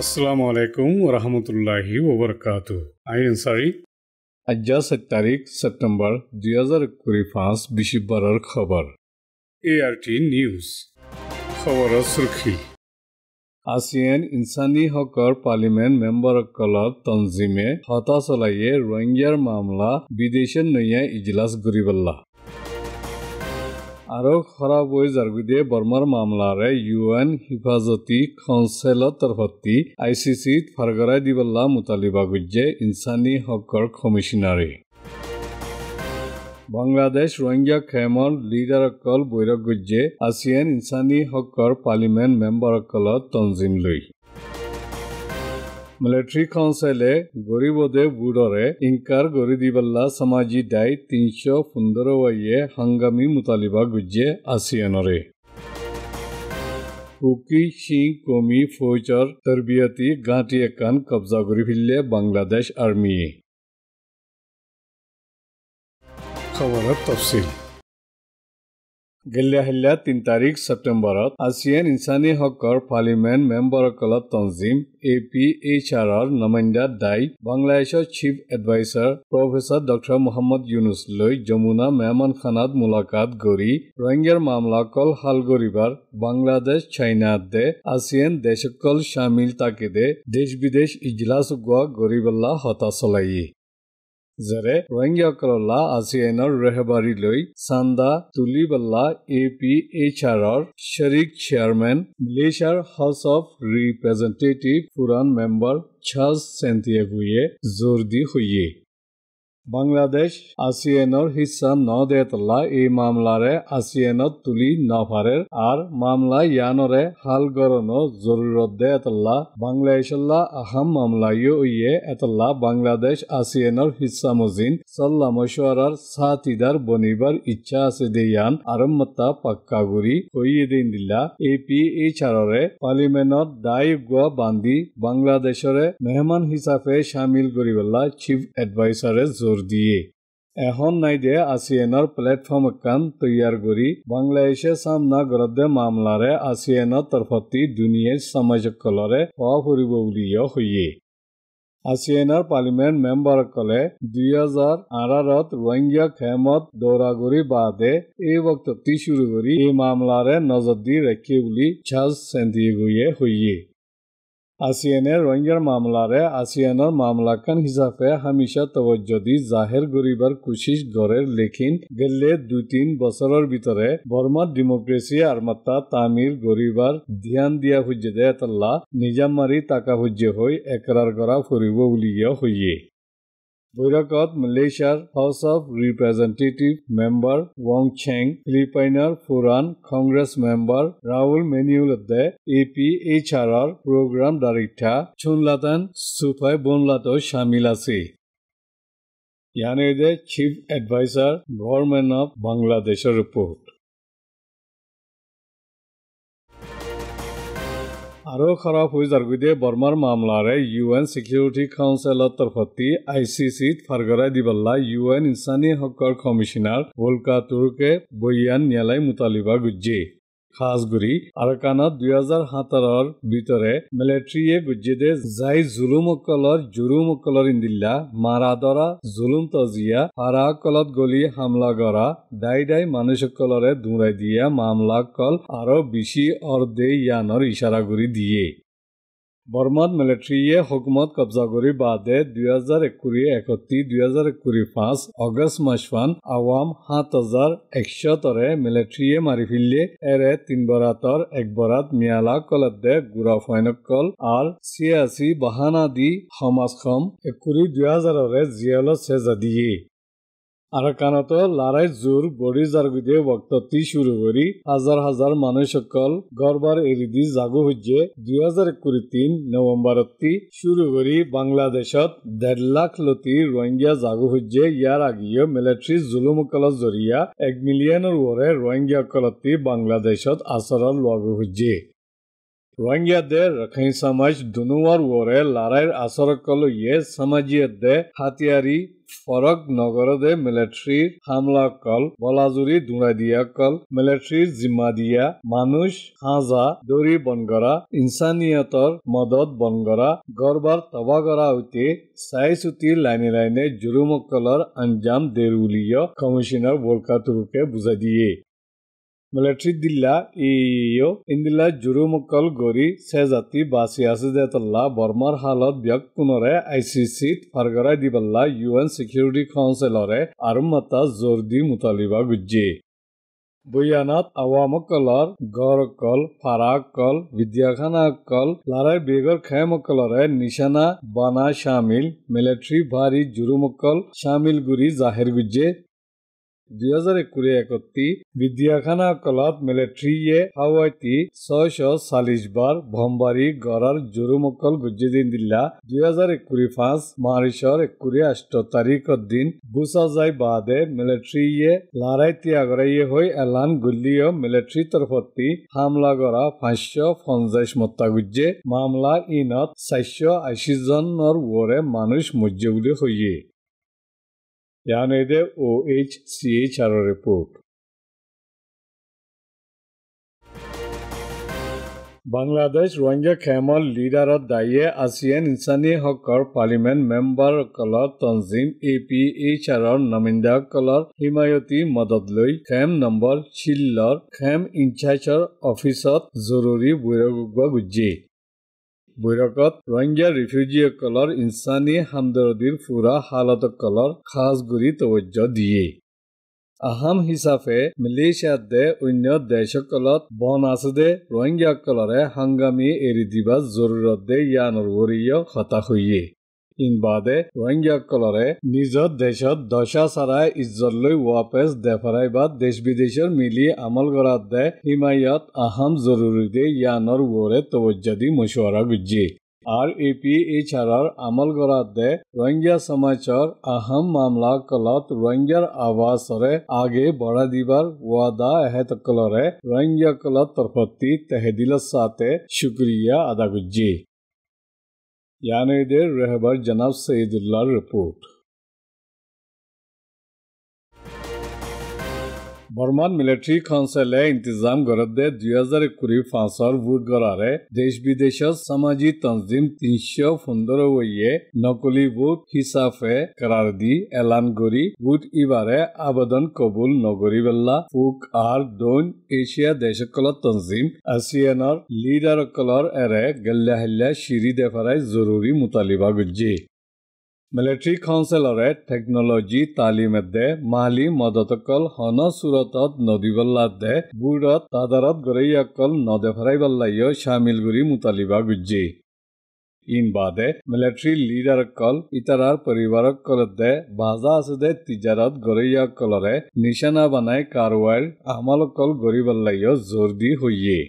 আসসালামু আলাইকুম ওয়া ৰাহমাতুল্লাহি ওয়া বাৰাকাতুহু। আইন আনসাৰি আজ 7 তাৰিখ সেপ্টেম্বৰ 2025 বিশিবাৰৰ খবৰ ART নিউজ খবৰৰ সুৰখি ASEAN ইনসানী হকৰ পাৰ্লিমেণ্ট মেম্বাৰসকলৰ তনজিমে হতা চলায়ে ৰোহিঙ্গাৰ মামলা বিদেশৰ নয়া ইজলাস গৰিবল্লা আৰু খৰাব হৈ জাৰগুদে বৰ্মাৰ মামলাৰে UN হিফাজতি কাউন্সিলৰ তৰফতি ICC ফাৰগৰাই দিবল্লা মুতালিবা গুজ্জে ইনসানী হকৰ কমিশনাৰে বাংলাদেশ ৰোহিঙ্গা খেমৰ লিডাৰসকল বৈৰক গুজ্জে ASEAN ইনসানী হকৰ পাৰ্লিমেণ্ট মেম্বাৰসকলৰ তনজিম লৈ মিলিটাৰী কাউন্সিলে গৰিবদে বুডৰে ইনকাৰ কৰি দিবল্লা সমাজি দায় 315 ৱায়ে হাংগামী মুতালিবা গুজ্জে ASEANৰে হুকি সিং কমি ফৌজৰ তৰবিয়তি গাঁটি একান কব্জা কৰি ফিল্লে বাংলাদেশ আৰ্মিয়ে খবৰৰ তফসিল গেল্লাহিল্লা 3 তাৰিখ সেপ্টেম্বৰত ASEAN ইনসানী হকৰ পাৰ্লিমেণ্ট মেম্বাৰসকলৰ তনজিম APHR নমাইন্দা দাই বাংলাদেশৰ chief adviser professor doctor Mohammad Yunus লৈ যমুনা মেহমানখানাত মুলাকাত কৰি ৰোহিঙ্গাৰ মামলা কল হাল গৰিবাৰ বাংলাদেশ চাইনাতে ASEAN দেশসকল শামিল তাকেদে দেশ বিদেশ ইজলাস গোৱা গৰিবল্লা হতা চলাই জৰে ৰোহিঙ্গাসকললা ASEANৰ ৰেহবাৰী লৈ চান্দা তুলিবল্লা APHR শৰীক চেয়াৰমেন মালয়েছিয়াৰ হাউস অফ ৰিপ্ৰেজেন্টেটিভ ফুৰান মেম্বাৰ চাৰ্লছ সেন্টিয়াগোয়ে জোৰ দি হইয়ে বাংলাদেশ ASEANৰ হিস্সা নদেতলা এই মামলাৰে ASEANত তুলি নফাৰেৰ আৰ মামলা ইয়ানৰে হাল গৰনো জৰুৰত দে এতলা বাংলাদেশলা আহাম মামলায়ো ইয়ে এতলা বাংলাদেশ ASEANৰ হিস্সা মজিন সাল্লা মশওয়াৰাৰ সাথীদাৰ বনিবাৰ ইচ্ছা আছে দেয়ান আৰম্মতা পাক্কাগুৰি হইয়ে দিন দিলা APHRৰে পাৰ্লিমেণ্টত দায় গোৱা বান্ধি বাংলাদেশৰে মেহমান হিচাপে শামিল কৰিবলা চিফ এডভাইজাৰে দিয়ে এখন নাই দে ASEANৰ প্লেটফৰ্ম একান তৈয়াৰ কৰি বাংলাদেশে সামনা গৰদে মামলাৰে ASEANৰ তৰফতি দুনিয়াৰ সমাজসকলৰে হোৱা ফুৰিব বুলিও হইয়ে ASEANৰ পাৰ্লিমেণ্ট মেম্বাৰসকলে 2018ত ৰোহিঙ্গা খেমত দৌৰাগুৰি বাদে এই বক্তব্য শুৰু কৰি এই মামলাৰে নজৰ দি ৰাখে বুলি চাৰ্লছ সেন্টিয়াগোয়ে হইয়ে ASEANৰ ৰোহিঙ্গাৰ মামলাৰে ASEANৰ মামলাকান হিচাপে হামিশা তৱজ্জো দি জাহেৰ গৰিবাৰ কোশিশ গৰেৰ লেকিন গেলে 2-3 বছৰৰ ভিতৰে বৰ্মাত ডেমোক্ৰেসি আৰমাতা তামিৰ গৰিবাৰ ধ্যান দিয়া খুজ্জে দে এতলা নিজাম মাৰি তাকা খুজ্জে হৈ একৰাৰ কৰা ফুৰিব বুলিও হইয়ে বৈৰকত মালয়েছিয়াৰ house of representative member Wong Chen ফিলিপাইনৰ ফুৰান কংগ্ৰেছ মেম্বাৰ ৰাউল মেনিউলদে APHR প্ৰগ্ৰাম ডাইৰেক্টৰ চুনলাতান সুফাই বনলাতো শামিল আছে ইয়ানেদে চিফ এডভাইজাৰ গভৰ্ণমেণ্ট অফ বাংলাদেশৰ ৰিপোৰ্ট আৰু খৰাব হৈ জাৰগুদে বৰ্মাৰ মামলাৰে UN সিকিউৰিটি কাউন্সিলৰ তৰফতি ICC ফাৰগৰাই দিবল্লা UN ইনসানী হকৰ কমিশনাৰ ভোলকা তুৰ্কে বয়ান নিয়ালাই মুতালিবা গুজ্জে খাসগুৰি আৰকানত 2017ৰ ভিতৰে মিলিটাৰীয়ে গুজ্জে দে যাই জুলুমসকলৰ ইন্দিল্লা মাৰাদৰা জুলুম তজিয়া হাৰাকলত গলি হামলা কৰা দাই মানুহসকলৰে দূৰাই দিয়া মামলা কল আৰু বেছি অৰ্ধে ইয়ানৰ ইশাৰা কৰি দিয়ে বৰ্মাত মিলিটাৰীয়ে হুকুমত কব্জা কৰি বাদে 2021-2025 আগষ্ট মাসফান আৱাম 7100 মিলিটাৰীয়ে মাৰি ফিল্লে এৰে 3 বৰাতৰ 1 বৰাত মিয়ালা কলদে গুৰা ফাইনকল আৰ 86 বাহানা দি সমাজখম 2000ৰে জিয়ালত সেজা দিয়ে আৰকানতো লৰাই জোৰ বডি জাৰগুদে বক্তব্য শুৰু কৰি হাজাৰ মানুহসকল গৰবাৰ এৰি দি জাগো হজ্জে 2023 নৱেম্বৰতি শুৰু কৰি বাংলাদেশত 1.5 লাখ লতি ৰোহিঙ্গা জাগো হজ্জে ইয়াৰ আগিও মিলিটাৰী জুলুমকলৰ জৰিয়া 1 মিলিয়নৰ ওৰে ৰোহিঙ্গাকলতি বাংলাদেশত আচৰণ লগো হজ্জে Rohingya de Rakhine Samaj Dunuwar Wore Larair Asarakalo Ye Samajiyat de Hatiari Forok Nogorode Military Hamla Kol Bolazuri Dunadiya Kol Military Zimadiya Manush Haza Dori Bongara Insaniyator Modod Bongara Gorbar Tabagara Uti Saisuti Laine Jurumokolor Anjam Deruliyo Commissioner Volkaturuke Buzadiye Military Dilla iyo Indila Jurumukal Gori Sezati Basiasidetalla Bormar Halot Byak Punore ICC Fargara Diballa UN Security Council ore Armata Zordi Mutaliba Gujje Buyanat Awamakolor Gorokol Farakol Vidyakanakol Larai Begar Khaymakolore Nishana Bana Shamil Military Bhari Jurumukal Shamil Guri Zahir Gujje 2021 বিদ্যাখানা কলত মিলিটারিয়ে হাওয়াইতি 640 বার ভম্বারি গড়ার জুরুমকল গুজ্জেদিন দিল্লা 2025 মারিশর 28 তারিখ দিন বুসা যাই বাদে মিলিটারিয়ে লড়াই ত্যাগরাইয়ে হই এলান গুল্লিও military তরফতি হামলা গড়া 550 মত্তা গুজ্জে মামলা ইনত 480 জনের ওরে মানুষ মজ্জে বলে হইয়ে Yanede OHCHR report. Bangladesh Rohingya Khamal leader of Daye ASEAN Insani Haqqar Parliament member Kalar Tanzim APHR Naminda Kalar Himayati Madadloi Kham number Chillar Kham Inchachar Officer Zoruri Buiragugwa Gujje Buirakat Rohingya refugee color insani hamdardir pura halat color khas guri tawajjuh diye aham hisabe Malaysia de onyo deshokolot bon asde Rohingya colore hangami eridiba zarurat de yanor woriyo khata hoye in bade Rohingya colore nijor deshot dosha sarai izzorloi wapes defarai bad desh bideshor mili amal gorat de himayat aham zaruri de yanor wore tawajjudi mushwara gujje RAPHR amal gorat de Rohingya samachar aham mamla kolat Rohingya avasore age bada dibar wada ahet kolore Rohingya kolat tarfati tehdila sate shukriya ada gujje Yanede Rehbar Janab Saidullah report. Burman Military Council इंतजाम करदे 2025 vote गरारे देश विदेशत समाजी तंजीम 315 वये नकली vote हिसाबे करार दी एलान गरी वोट इबारे आवेदन कबूल नगरी बेल्ला फुक आर दोन एशिया देशकल तंजीम आसियानर लीडर कलर एरे गल्लाहल्ला शिरी देफराय जरूरी मुतालिबा गुज्जे Military Council ore technology talimedde mali modatokol hono suratot nodiballadde burat tadarat goreyakol nodefaraiballaiyo shamil guri mutaliba gujje in bade military leader kol itarar paribarak kolde baza asde tijarat goreyakolore nishana banay karwair amalokol goriballaiyo zordi hoye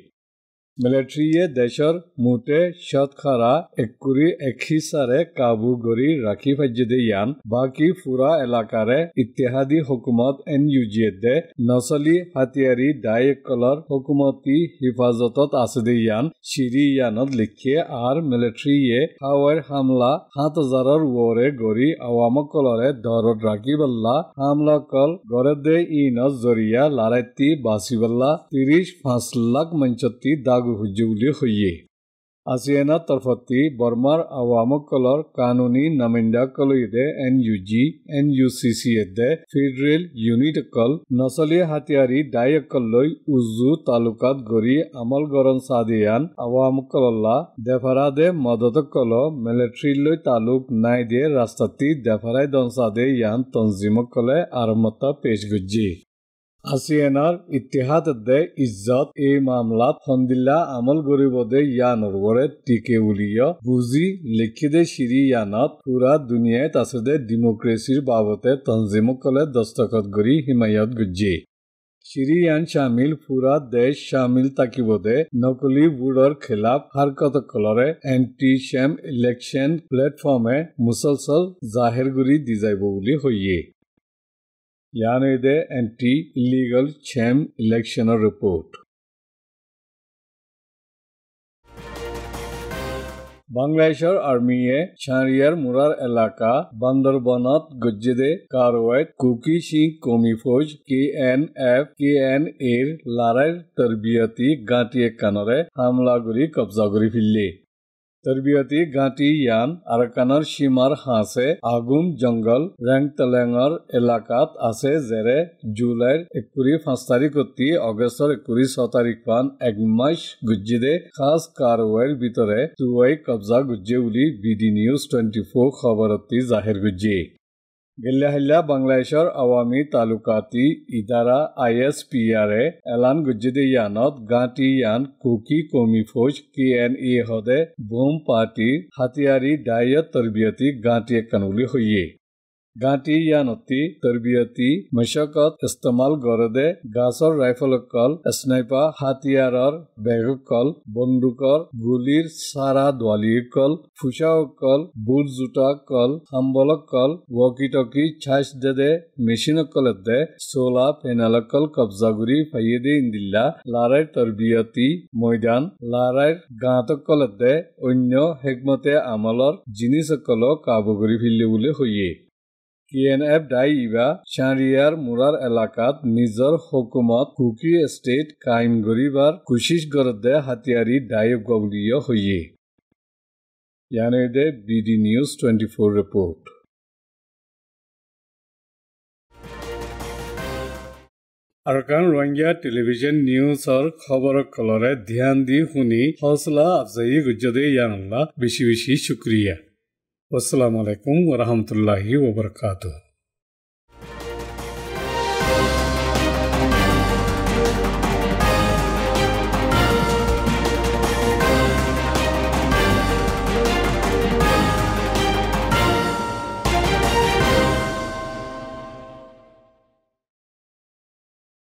Military deshor mute shotkhara ekkuri ekhisare kabu gori rakhi fajjede yan baki pura elakare ittihadi hukumat NUG de nasali hatiyari dayekolor hukumati hifazatot asde yan shiri yanot likhe ar military hawar hamla 7000 wore gori awamokolore dorod rakhi balla hamla kol gorede inaz zoriya larati basiballa 35 lakh manchatti हुजूले हुए आसियाना तरफती बर्मार अवामक colour कानूनी नमिंदा कलुदे NUG NUCC दे federal unit कल नसली हथियारी दायकलय उजु तालुकात गरी अमल गरन सादियान अवामक कलला देफरा दे मदद कल military लय तालुक नाय दे रास्ताती देफराय दनसादे यान तंजीम कले आरमता पेश गुज्जी ASEANर इत्तेहाद दे इज्जत ए मामलात हंदिल्ला अमल गरीबदे यानर वरे टिके उलियो बुजी लिखिदे शिरी यानत पूरा दुनियात आसदे डेमोक्रेसीर बाबते तंजीम कले दस्तखत गरी हिमायत गुज्जे शिरियान शामिल पूरा देश शामिल ताकिबदे नकली वोटर खिलाफ हरकत कलरे एंटी शैम इलेक्शन प्लेटफॉर्मे मुसलसल जाहिर गरी दिजाइबो बुली होइए Yanede Anti-Illegal Sham Electional Report বাংলাদেশৰ আৰ্মিয়ে চাৰিয়াৰ মুৰাৰ এলেকা বান্দৰবনত গজ্জেদে কাৰৱাইত কুকি সিং কমি ফৌজ KNF-KNA লাৰাইৰ তৰবিয়তি গাঁতি একানৰে হামলা কৰি কব্জা কৰি ফিৰলে। তৰবিয়তি গাঁতি ইয়ান আৰকানৰ সীমাৰ হাঁচে আগুম জংগল ৰেংতলেঙৰ এলেকাত আছে যেৰে জুলাইৰ 5 তাৰিখতি অগষ্টৰ 6 তাৰিখমান একমাস গুজ্জেদে খাস কাৰৱাইৰ ভিতৰে তুৱাই কব্জা গুজ্জে বুলি BD News 24 খবৰতি জাহিৰ গুজ্জে। গেল্লাহিল্লা বাংলাদেশৰ আৱামী তালুকাতি ইদাৰা ISPR এলান গুজ্জেদে ইয়ানত গাঁতি ইয়ান কুকি কমি ফৌজ KNA হদে বোম পাৰ্টিৰ হাতিয়াৰী ডায়ত তৰবিয়তি গাঁতি একানুলি হইয়ে। গাঁতি ইয়ানতি তৰবিয়তি মশকত ইস্তেমাল গৰদে গাছৰ ৰাইফলকল স্নাইপাৰ হাতিয়াৰৰ বেগকল বন্দুকৰ গুলিৰ সাৰা দোৱালিকল ফুচাকল বুট জোতাকল হাম্বলকল ওয়াকি-টকি ছাইস দে মেচিনকলদে সোলা পেনালকল কব্জাগুৰি ফাইয়েদে ইন্দিল্লা লাৰাইৰ তৰবিয়তি ময়দান লাৰাইৰ গাঁতকলদে অন্য হেকমতে আমলৰ জিনিসকল কাবুগুৰি ফিল্লে বুলি হইয়ে। KNF দাই ইবা চাৰিয়াৰ মুৰাৰ এলেকাত নিজৰ হুকুমত কুকি ষ্টেট কায়েম গৰিবাৰ কোশিশ গৰদে হাতিয়াৰী দায়ক বুলিও হইয়ে। ইয়ানেদে BD News 24 report. আৰকান Rohingya television নিউজৰ খবৰক কলৰে ধ্যান দি শুনি হৌসলা আফজাই গুজ্জদে ইয়ানল্লাহ বেশি বেশি শুক্ৰিয়া। আসসালামু আলাইকুম ওয়া ৰাহমাতুল্লাহি ওয়া বাৰাকাতুহু।